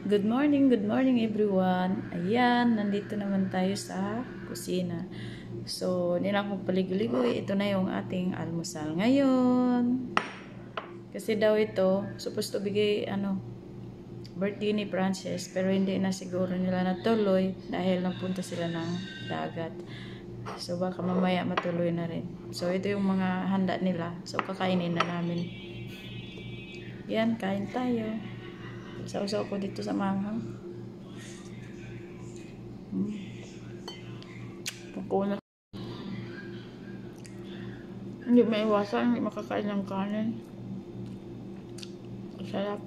Good morning everyone. Ayan, nandito naman tayo sa kusina. So, nila akong paligoy-ligoy. Ito na yung ating almusal ngayon. Kasi daw ito, supposed to bigay, birthday ni Frances. Pero hindi na siguro nila natuloy dahil napunta sila ng dagat. So, baka mamaya matuloy na rin. So, ito yung mga handa nila. So, kakainin na namin. Yan, kain tayo. Sausaw ko dito sa manghang. Pupunat. Hindi maiwasan, hindi makakain ng kanin. Sarap.